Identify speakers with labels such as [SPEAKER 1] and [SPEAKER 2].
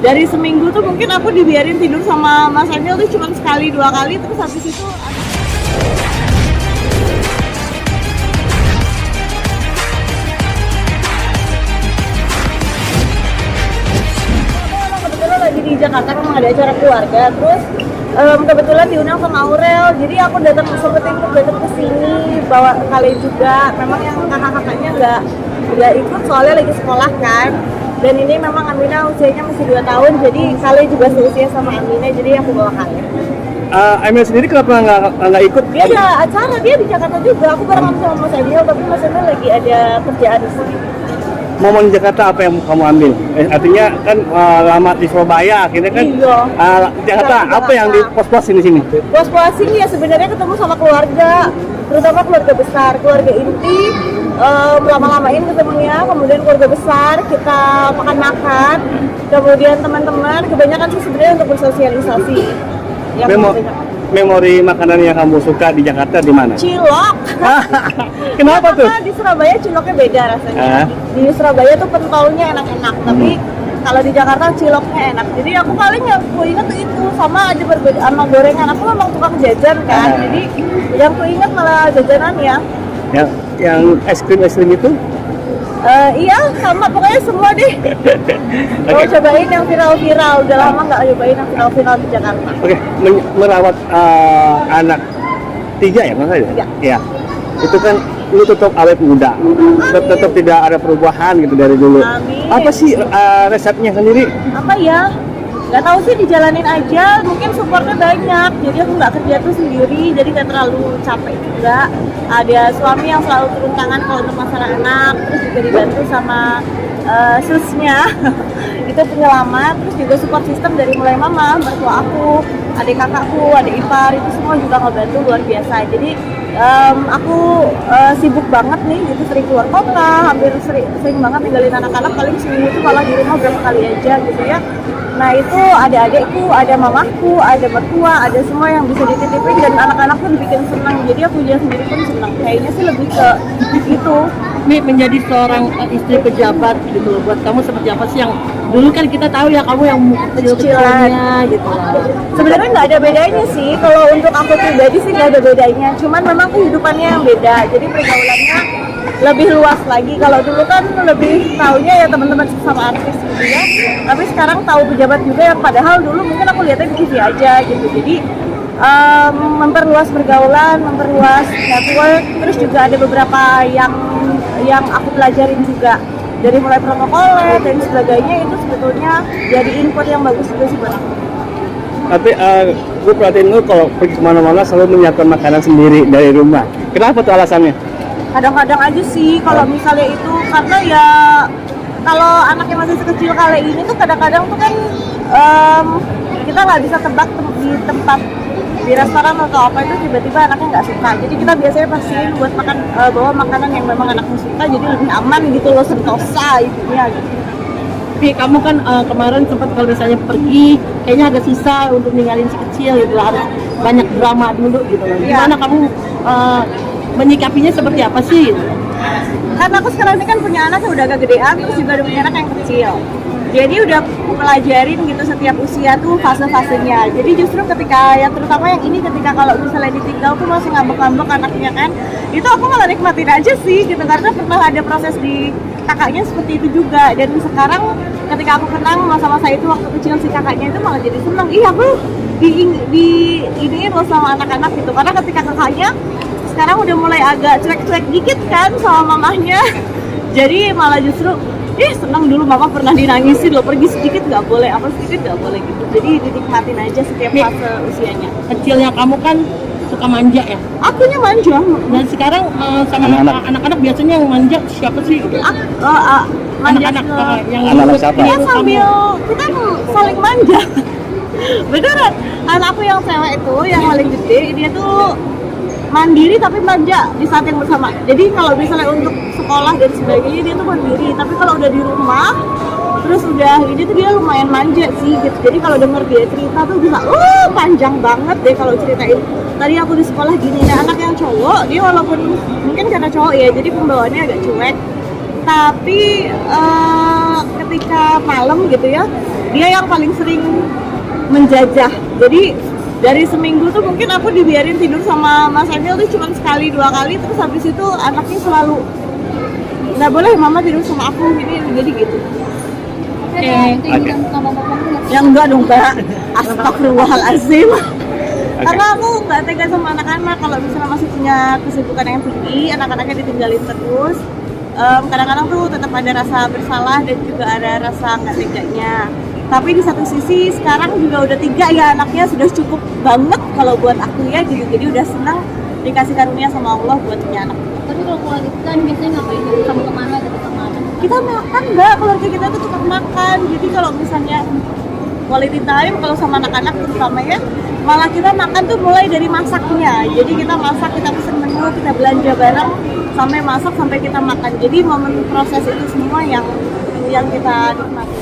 [SPEAKER 1] dari seminggu tuh mungkin aku dibiarin tidur sama Mas Emil tuh cuma sekali 2 kali, terus habis itu kebetulan lagi di Jakarta, memang ada acara keluarga, terus kebetulan diundang sama Aurel, jadi aku sempetin untuk datang ke sini bawa kalian juga. Memang yang kakak-kakaknya nggak ikut soalnya lagi sekolah kan, dan ini memang Amina usianya masih 2 tahun, jadi kalian juga seusia sama Amina, jadi aku bawa kalian.
[SPEAKER 2] Emil sendiri kenapa nggak ikut?
[SPEAKER 1] Dia ada acara, dia di Jakarta juga, aku barengan sama Mas Emil, tapi Mas Emil lagi ada kerjaan di sini.
[SPEAKER 2] Momen Jakarta apa yang kamu ambil? Artinya kan lama di Surabaya, akhirnya kan Jakarta apa yang di pos-posin di sini?
[SPEAKER 1] Pos-posin ya sebenarnya ketemu sama keluarga, terutama keluarga besar, keluarga inti. Lama-lamain ketemunya, kemudian keluarga besar, kita makan-makan, kemudian teman-teman, kebanyakan sih sebenarnya untuk bersosialisasi.
[SPEAKER 2] Memori makanan yang kamu suka di Jakarta di mana?
[SPEAKER 1] Cilok.
[SPEAKER 2] Kenapa tuh?
[SPEAKER 1] Karena di Surabaya ciloknya beda rasanya. Di Surabaya tuh pentolnya enak-enak, tapi kalau di Jakarta ciloknya enak. Jadi aku paling yang aku ingat tuh itu, sama aja berbeda sama gorengan. Aku memang tukang jajan kan, jadi yang aku ingat malah jajanannya.
[SPEAKER 2] Yang es krim itu?
[SPEAKER 1] Iya, sama pokoknya semua deh. Mau cobain yang viral-viral, udah lama nggak cobain yang viral-viral di Jakarta.
[SPEAKER 2] Oke, merawat anak 3 ya, Mas?
[SPEAKER 1] 3.
[SPEAKER 2] Ya. Itu kan lu tetap awet muda, tetap tidak ada perubahan gitu dari dulu.
[SPEAKER 1] Amin.
[SPEAKER 2] Apa sih resepnya sendiri?
[SPEAKER 1] Apa ya? Nggak tahu sih, dijalanin aja. Mungkin supportnya banyak, jadi aku nggak kerja tuh sendiri, jadi nggak terlalu capek juga. Ada suami yang selalu turun tangan kalau untuk masalah anak, terus juga dibantu sama susnya itu penyelamat, terus juga support system dari mulai mama, mertua aku, adik kakakku, adik ipar, itu semua juga ngebantu luar biasa. Jadi aku sibuk banget nih, gitu, sering keluar kota, hampir sering banget ninggalin anak-anak, paling seminggu itu malah di rumah berapa kali aja gitu ya. Nah itu ada adekku, ada mamaku, ada mertua, ada semua yang bisa dititipin, dan anak-anak pun dibikin senang, jadi aku juga sendiri pun senang. Kayaknya sih lebih ke itu.
[SPEAKER 3] Nih, menjadi seorang istri pejabat gitu loh, buat kamu seperti apa sih? Yang dulu kan kita tahu ya kamu yang kecil-kecilnya gitu loh.
[SPEAKER 1] Sebenarnya nggak ada bedanya sih, kalau untuk aku pribadi sih nggak ada bedanya, cuman memang kehidupannya yang beda, jadi pergaulannya lebih luas lagi. Kalau dulu kan lebih taunya ya teman-teman sama artis gitu ya, tapi sekarang tahu pejabat juga yang padahal dulu mungkin aku lihatnya di TV aja gitu. Jadi memperluas pergaulan, memperluas network, terus juga ada beberapa yang aku pelajarin juga, dari mulai protokolnya dan sebagainya, itu sebetulnya jadi input yang bagus juga sih buat aku.
[SPEAKER 2] Tapi gue perhatiin lu kalau pergi kemana-mana selalu menyiapkan makanan sendiri dari rumah. Kenapa tuh alasannya?
[SPEAKER 1] Kadang-kadang aja sih kalau misalnya itu, karena ya kalau anaknya masih sekecil kali ini tuh kadang-kadang tuh kan kita nggak bisa tebak di tempat, di restoran atau apa itu tiba-tiba anaknya nggak suka, jadi kita biasanya pastiin buat makan bawa makanan yang memang anaknya suka, jadi lebih aman gitu loh, sentosa itunya gitu.
[SPEAKER 3] Tapi kamu kan kemarin sempat kalau misalnya pergi, kayaknya agak susah untuk ninggalin si kecil gitu, harus banyak drama dulu gitu loh. Gimana kamu menyikapinya seperti apa sih?
[SPEAKER 1] Karena aku sekarang ini kan punya anak yang udah agak gedean, terus juga ada punya anak yang kecil. Jadi udah pelajarin gitu setiap usia tuh fase-fasenya. Jadi justru ketika yang terutama yang ini, ketika kalau misalnya ditinggal tuh masih ngambek-ngambek anaknya kan, itu aku malah nikmatin aja sih gitu, karena pernah ada proses di kakaknya seperti itu juga. Dan sekarang ketika aku kenang masa-masa itu waktu kecil si kakaknya itu malah jadi seneng. Iya aku diiniin loh sama anak-anak gitu, karena ketika kakaknya sekarang udah mulai agak cuek-cuek dikit kan sama mamahnya, jadi malah justru seneng. Dulu mama pernah dinangisin loh, pergi sedikit nggak boleh, apa sedikit nggak boleh gitu, jadi dinikmatin aja setiap fase usianya.
[SPEAKER 3] Kecilnya kamu kan suka manja ya?
[SPEAKER 1] Akunya manja.
[SPEAKER 3] Dan sekarang sama anak-anak biasanya yang manja siapa sih? Anak-anak yang
[SPEAKER 2] anak-anak siapa?
[SPEAKER 1] Ya sambil kita saling manja. Beneran, anakku yang cewek itu yang paling gede, dia tuh mandiri tapi manja di saat yang bersama. Jadi kalau misalnya untuk sekolah dan sebagainya dia tuh mandiri, tapi kalau udah di rumah terus udah ini tuh dia lumayan manja sih gitu. Jadi kalau denger dia cerita tuh bisa panjang banget deh kalau ceritain. Tadi aku di sekolah gini, nah anak yang cowok dia walaupun mungkin karena cowok ya, jadi pembawaannya agak cuek, tapi ketika malam gitu ya, dia yang paling sering menjajah. Jadi dari seminggu tuh mungkin aku dibiarin tidur sama Mas Emil tuh cuma sekali 2 kali, terus habis itu anaknya selalu nggak boleh mama tidur sama aku ini, jadi gitu. Ya enggak dong Mbak, astagfirullahaladzim. Karena aku nggak tega sama anak-anak kalau misalnya masih punya kesibukan yang tinggi, anak-anaknya ditinggalin terus. Kadang-kadang tuh tetap ada rasa bersalah dan juga ada rasa nggak teganya. Tapi di satu sisi sekarang juga udah 3 ya anaknya, sudah cukup banget kalau buat aku ya, jadi udah senang dikasih karunia sama Allah buat punya anak.
[SPEAKER 4] Tapi kalau quality time biasanya ngapain gitu, sama kemana gitu sama anak?
[SPEAKER 1] Kita makan Mbak, keluarga kita tuh tukang makan. Jadi kalau misalnya quality time kalau sama anak-anak terutama ya, malah kita makan tuh mulai dari masaknya. Jadi kita masak, kita pesen menu, kita belanja bareng sampai masak sampai kita makan. Jadi momen proses itu semua yang kita nikmati.